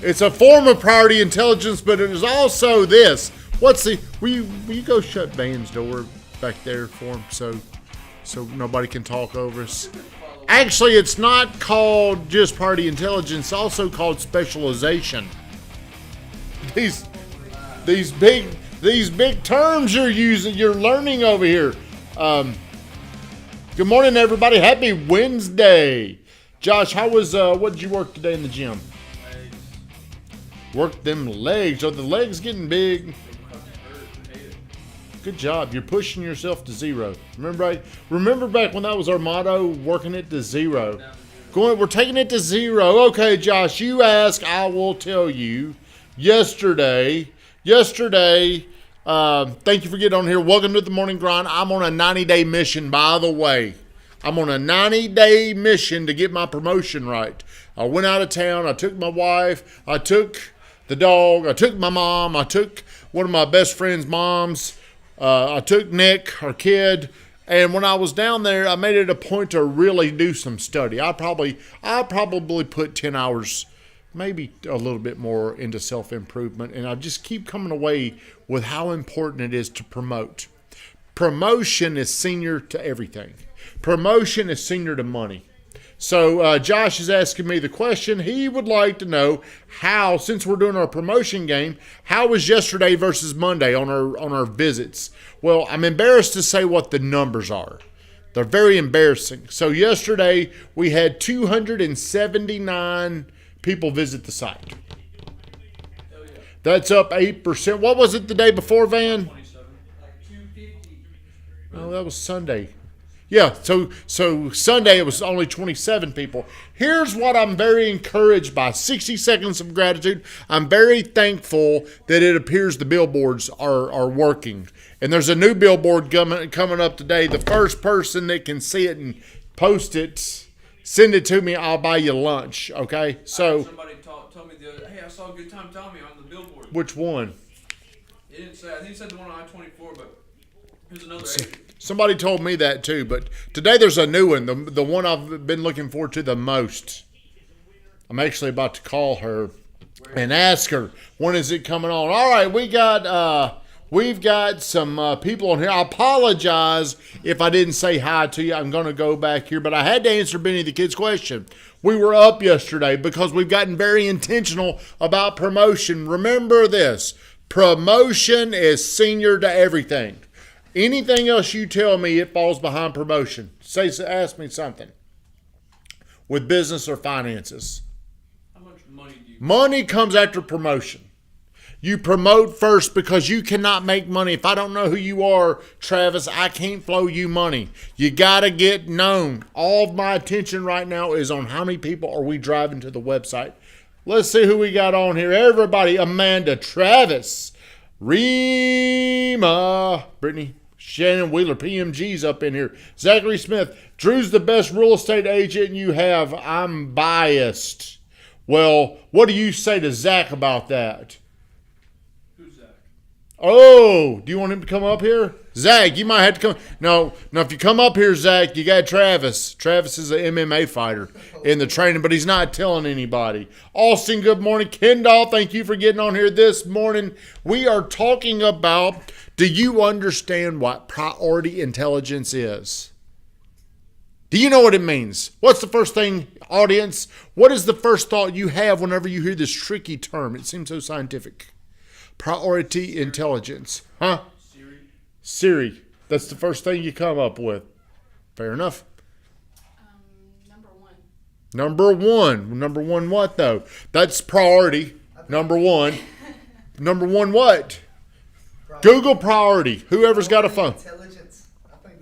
It's a form of priority intelligence, but it is also this. What's the? Will you go shut Van's door back there for him so nobody can talk over us? Actually, it's not called just priority intelligence. It's also called specialization. These big terms you're learning over here. Good morning, everybody. Happy Wednesday. Josh, how was what did you work today in the gym? Legs. Worked them legs. Are the legs getting big? Good job. You're pushing yourself to zero. Remember back when that was our motto, working it to zero. We're taking it to zero. Okay, Josh, you ask, I will tell you. Yesterday, thank you for getting on here. Welcome to the Morning Grind. I'm on a 90-day mission, by the way. I'm on a 90-day mission to get my promotion right. I went out of town. I took my wife. I took the dog. I took my mom. I took one of my best friend's moms. I took Nick, our kid, and when I was down there, I made it a point to really do some study. I probably put 10 hours, maybe a little bit more into self-improvement, and I just keep coming away with how important it is to promote. Promotion is senior to everything. Promotion is senior to money. So Josh is asking me the question. He would like to know how, since we're doing our promotion game, how was yesterday versus Monday on our visits? Well, I'm embarrassed to say what the numbers are. They're very embarrassing. So yesterday we had 279 people visit the site. That's up 8%. What was it the day before, Van? 27. Like 250. Oh, that was Sunday. Yeah, so Sunday it was only 27 people. Here's what I'm very encouraged by. 60 seconds of gratitude. I'm very thankful that it appears the billboards are working. And there's a new billboard coming up today. The first person that can see it and post it, send it to me, I'll buy you lunch, okay? So Somebody told me the other day, hey, I saw GoodTimeTommy on the billboard. which one? He didn't say, I think he said the one on I-24, but here's another agent. Somebody told me that too, but today there's a new one, the one I've been looking forward to the most. I'm actually about to call her and ask her, when is it coming on? All right, we've got some people on here. I apologize if I didn't say hi to you. I'm going to go back here, but I had to answer Benny the kid's question. We were up yesterday because we've gotten very intentional about promotion. Remember this, promotion is senior to everything. Anything else you tell me, it falls behind promotion. Ask me something with business or finances. How much money do you Money comes after promotion. You promote first because you cannot make money. If I don't know who you are, Travis, I can't flow you money. You got to get known. All of my attention right now is on how many people are we driving to the website. Let's see who we got on here. Everybody, Amanda, Travis, Rima, Brittany, Shannon Wheeler, PMG's up in here. Zachary Smith, Drew's the best real estate agent you have. I'm biased. Well, what do you say to Zach about that? Who's Zach? Oh, do you want him to come up here? Zach, you might have to come. No, if you come up here, Zach, you got Travis. Travis is an MMA fighter in the training, but he's not telling anybody. Austin, good morning. Kendall, thank you for getting on here this morning. We are talking about, do you understand what priority intelligence is? Do you know what it means? What's the first thing, audience? What is the first thought you have whenever you hear this tricky term? It seems so scientific. Priority intelligence. Huh? Siri. That's the first thing you come up with. Fair enough. Number one. Number one what, though? That's priority. Number one. Number one what? Google priority. Whoever's got a phone. Intelligence. I think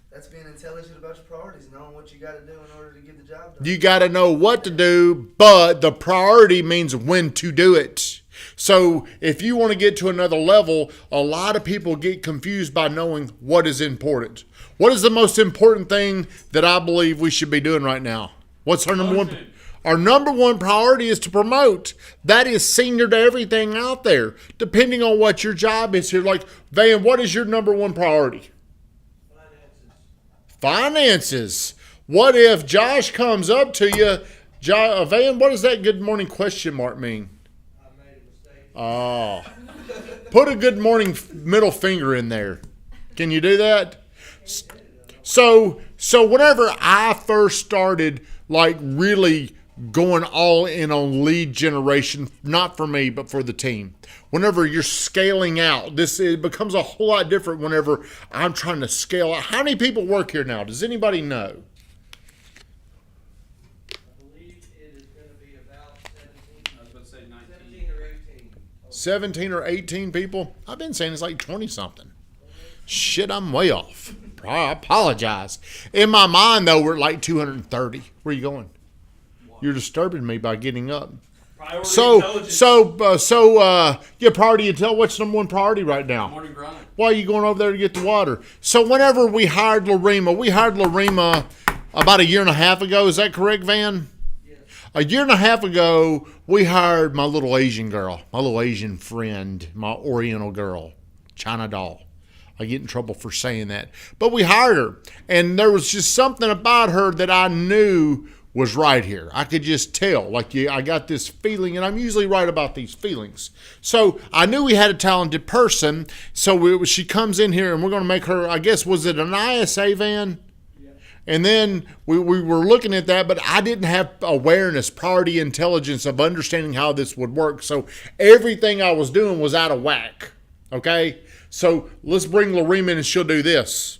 that's being intelligent about your priorities, knowing what you got to do in order to get the job done. You got to know what to do, but the priority means when to do it. So if you want to get to another level, a lot of people get confused by knowing what is important. What is the most important thing that I believe we should be doing right now? What's our number one? Our number one priority is to promote. That is senior to everything out there, depending on what your job is here. Like, Van, what is your number one priority? Finances. What if Josh comes up to you Van, what does that good morning question mark mean? I made a mistake. Oh. Put a good morning middle finger in there. Can you do that? So whenever I first started, like, really going all in on lead generation, not for me, but for the team. Whenever you're scaling out, it becomes a whole lot different whenever I'm trying to scale out. How many people work here now? Does anybody know? I believe it is going to be about 17. I was about to say 19. 17 or 18. 17 or 18 people? I've been saying it's like 20-something. Shit, I'm way off. I apologize. In my mind, though, we're at like 230. Where are you going? You're disturbing me by getting up. Priority So, intelligence. yeah, priority intel. What's number one priority right now? Morning grind. Why are you going over there to get the water? So whenever we hired Larima about a year and a half ago. Is that correct, Van? Yes. A year and a half ago, we hired my little Asian girl, my little Asian friend, my Oriental girl, China doll. I get in trouble for saying that. But we hired her, and there was just something about her that I knew was right here. I could just tell. Like, I got this feeling, and I'm usually right about these feelings. So I knew we had a talented person. So she comes in here, and we're going to make her, I guess, was it an ISA, Van? Yeah. And then we were looking at that, but I didn't have awareness, priority intelligence of understanding how this would work. So everything I was doing was out of whack. Okay? So let's bring Larima in, and she'll do this.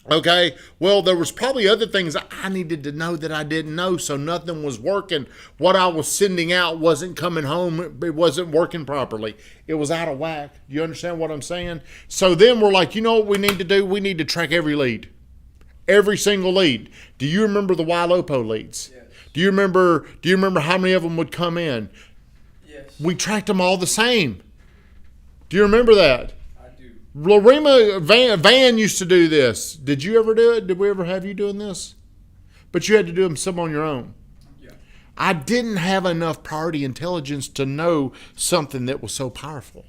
Okay, well, there was probably other things I needed to know that I didn't know, so nothing was working. What I was sending out wasn't coming home. It wasn't working properly. It was out of whack. You understand what I'm saying? So then we're like, you know what we need to do? We need to track every lead. Every single lead. Do you remember the YLOPO leads? Yes. Do you remember how many of them would come in? Yes. We tracked them all the same. Do you remember that? I do. Larima Van used to do this. Did you ever do it? Did we ever have you doing this? But you had to do them some on your own. Yeah. I didn't have enough priority intelligence to know something that was so powerful.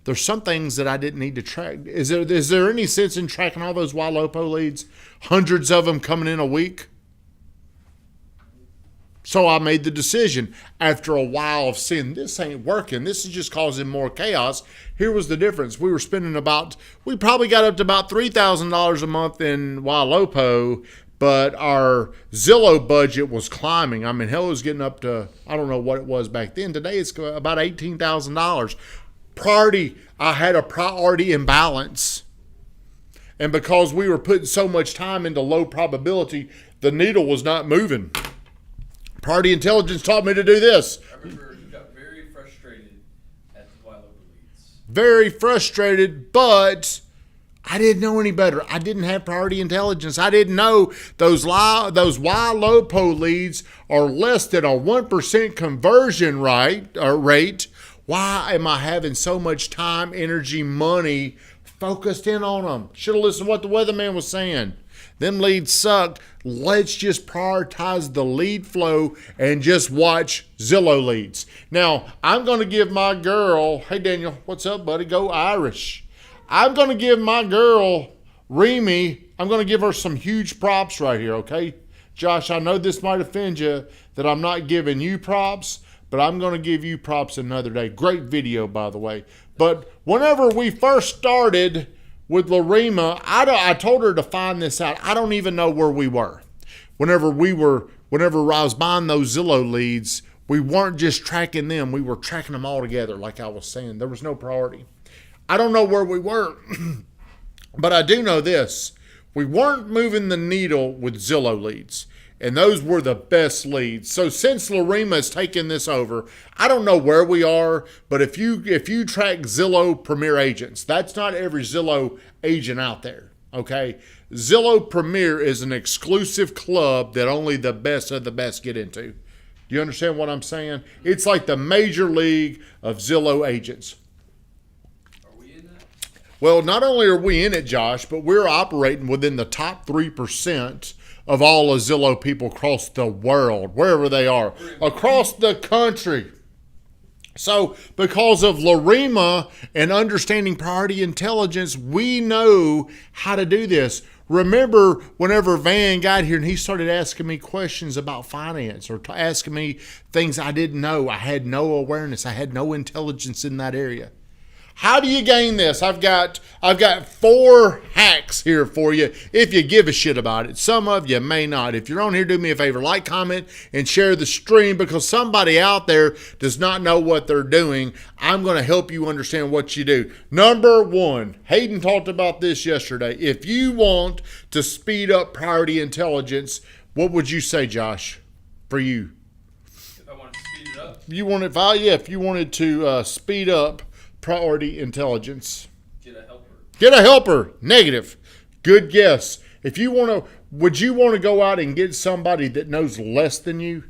There's some things that I didn't need to track. Is there any sense in tracking all those YLOPO leads? Hundreds of them coming in a week? So I made the decision after a while of seeing this ain't working. This is just causing more chaos. Here was the difference. We probably got up to about $3,000 a month in YLOPO, but our Zillow budget was climbing. I mean, hell, it was getting up to, I don't know what it was back then. Today it's about $18,000. I had a priority imbalance. And because we were putting so much time into low probability, the needle was not moving. Priority intelligence taught me to do this. I remember you got very frustrated at the YLOPO leads. Very frustrated, but I didn't know any better. I didn't have priority intelligence. I didn't know those YLOPO leads are less than a 1% conversion rate. Why am I having so much time, energy, money focused in on them? Should have listened to what the weatherman was saying. Them leads suck. Let's just prioritize the lead flow and just watch Zillow leads. Now, I'm going to give my girl, hey Daniel, what's up, buddy? Go Irish. I'm going to give my girl, Remy, I'm going to give her some huge props right here, okay? Josh, I know this might offend you that I'm not giving you props, but I'm going to give you props another day. Great video, by the way. But whenever we first started with Larima, I told her to find this out. I don't even know where we were. Whenever I was buying those Zillow leads, we weren't just tracking them. We were tracking them all together, like I was saying. There was no priority. I don't know where we were, but I do know this. We weren't moving the needle with Zillow leads, and those were the best leads. So since Larima has taken this over, I don't know where we are, but if you track Zillow Premier agents, that's not every Zillow agent out there, okay? Zillow Premier is an exclusive club that only the best of the best get into. Do you understand what I'm saying? It's like the major league of Zillow agents. Are we in that? Well, not only are we in it, Josh, but we're operating within the top 3% of all of Zillow people across the world, wherever they are, across the country. So because of Larima and understanding priority intelligence, we know how to do this. Remember whenever Van got here and he started asking me questions about finance or asking me things I didn't know. I had no awareness. I had no intelligence in that area. How do you gain this? I've got 4 hacks here for you if you give a shit about it. Some of you may not. If you're on here, do me a favor. Like, comment, and share the stream because somebody out there does not know what they're doing. I'm going to help you understand what you do. Number 1, Hayden talked about this yesterday. If you want to speed up priority intelligence, what would you say, Josh, for you? If I want to speed it up, If you wanted to speed up priority intelligence. get a helper. Get a helper. Negative. Good guess. If you want to, would you want to go out and get somebody that knows less than you?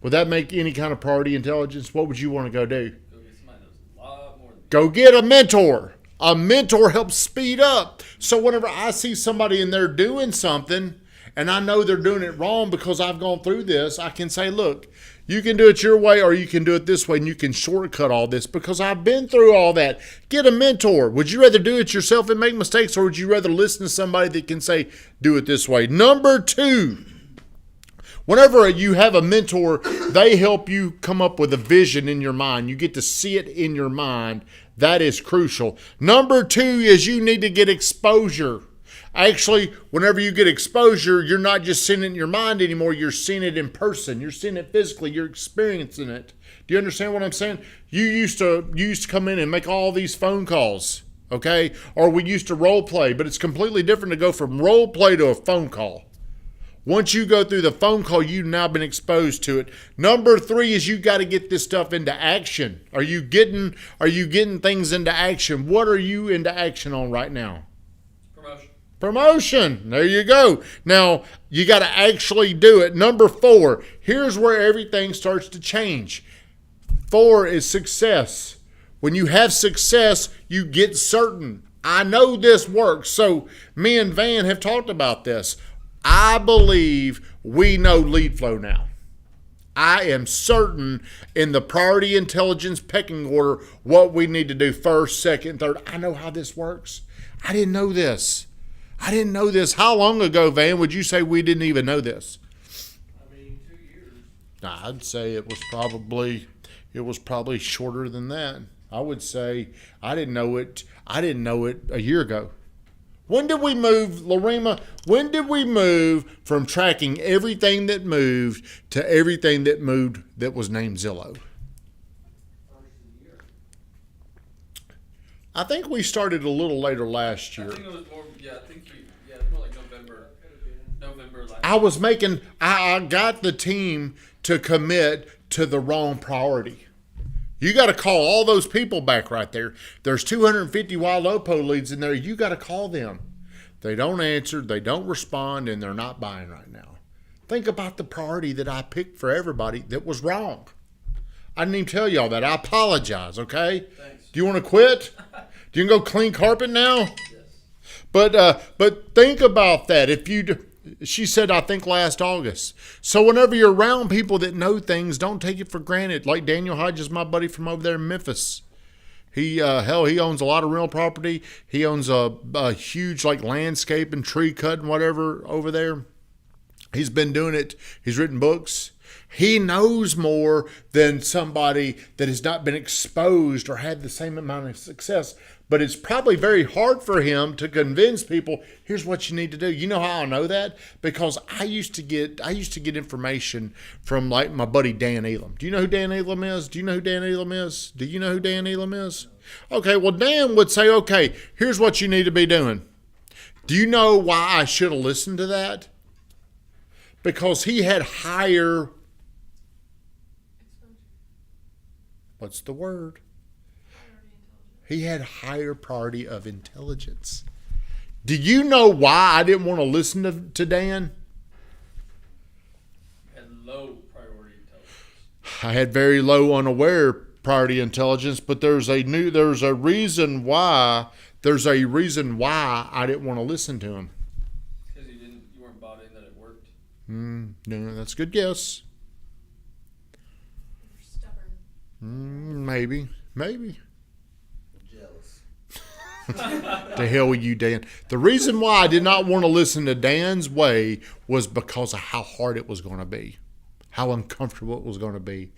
Would that make any kind of priority intelligence? What would you want to go do? Go get somebody that knows a lot more than me. Go get a mentor. A mentor helps speed up. So whenever I see somebody and they're doing something and I know they're doing it wrong because I've gone through this, I can say, look, you can do it your way or you can do it this way and you can shortcut all this because I've been through all that. Get a mentor. Would you rather do it yourself and make mistakes or would you rather listen to somebody that can say, do it this way? Number 2, whenever you have a mentor, they help you come up with a vision in your mind. You get to see it in your mind. That is crucial. Number 2 is you need to get exposure. Actually, whenever you get exposure, you're not just seeing it in your mind anymore. You're seeing it in person. You're seeing it physically. You're experiencing it. Do you understand what I'm saying? You used to come in and make all these phone calls, okay? Or we used to role play, but it's completely different to go from role play to a phone call. Once you go through the phone call, you've now been exposed to it. Number 3 is you got to get this stuff into action. Are you getting things into action? What are you into action on right now? Promotion. There you go. Now, you got to actually do it. Number 4, here's where everything starts to change. 4 is success. When you have success, you get certain. I know this works. So me and Van have talked about this. I believe we know lead flow now. I am certain in the priority intelligence pecking order what we need to do first, second, third. I know how this works. I didn't know this. How long ago, Van, would you say we didn't even know this? 2 years. I'd say it was probably shorter than that. I would say I didn't know it a year ago. When did we move, Lorena? When did we move from tracking everything that moved to everything that moved that was named Zillow? I think we started a little later last year. I think it was more. Yeah, it's more like November last. I got the team to commit to the wrong priority. You got to call all those people back right there. There's 250 Wild Opo leads in there. You got to call them. They don't answer, they don't respond, and they're not buying right now. Think about the priority that I picked for everybody that was wrong. I didn't even tell y'all that. I apologize, okay? Thanks. Do you want to quit? Do you can go clean carpet now? Yes. But think about that. She said, I think last August. So whenever you're around people that know things, don't take it for granted. Like Daniel Hodges, my buddy from over there in Memphis. He owns a lot of real property. He owns a huge landscape and tree cut and whatever over there. He's been doing it. He's written books. He knows more than somebody that has not been exposed or had the same amount of success. But it's probably very hard for him to convince people, here's what you need to do. You know how I know that? Because I used to get information from my buddy Dan Elam. Do you know who Dan Elam is? Do you know who Dan Elam is? Okay, well, Dan would say, okay, here's what you need to be doing. Do you know why I should have listened to that? Because he had higher... What's the word? He had higher priority of intelligence. Do you know why I didn't want to listen to Dan? Had low priority intelligence. I had very low unaware priority intelligence, but there's a reason why I didn't want to listen to him. Because you weren't bought in that it worked. No, that's a good guess. You're stubborn. Maybe. Jealous. To hell with you, Dan. The reason why I did not want to listen to Dan's way was because of how hard it was going to be, how uncomfortable it was going to be.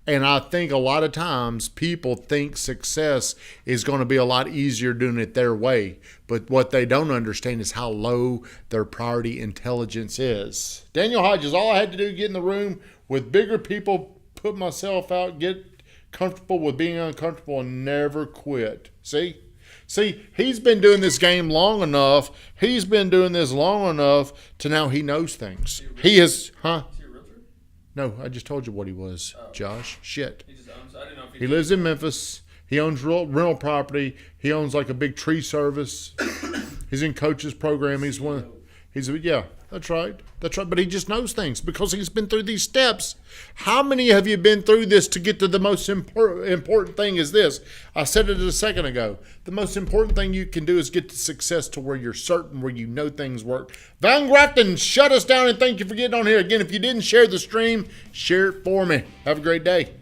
And I think a lot of times people think success is going to be a lot easier doing it their way. But what they don't understand is how low their priority intelligence is. Daniel Hodges, all I had to do get in the room with bigger people, put myself out, get comfortable with being uncomfortable, and never quit. See, he's been doing this game long enough. He's been doing this long enough to now he knows things. He is, huh? Is he a realtor? No, I just told you what he was, Oh. Josh. Shit. He just owns. I didn't know if He lives in Memphis. He owns rental property. He owns like a big tree service. He's in coach's program. He's one. Yeah, that's right. That's right. But he just knows things because he's been through these steps. How many have you been through this to get to the most important thing is this? I said it a second ago. The most important thing you can do is get to success to where you're certain, where you know things work. Van Grafton, shut us down and thank you for getting on here. Again, if you didn't share the stream, share it for me. Have a great day.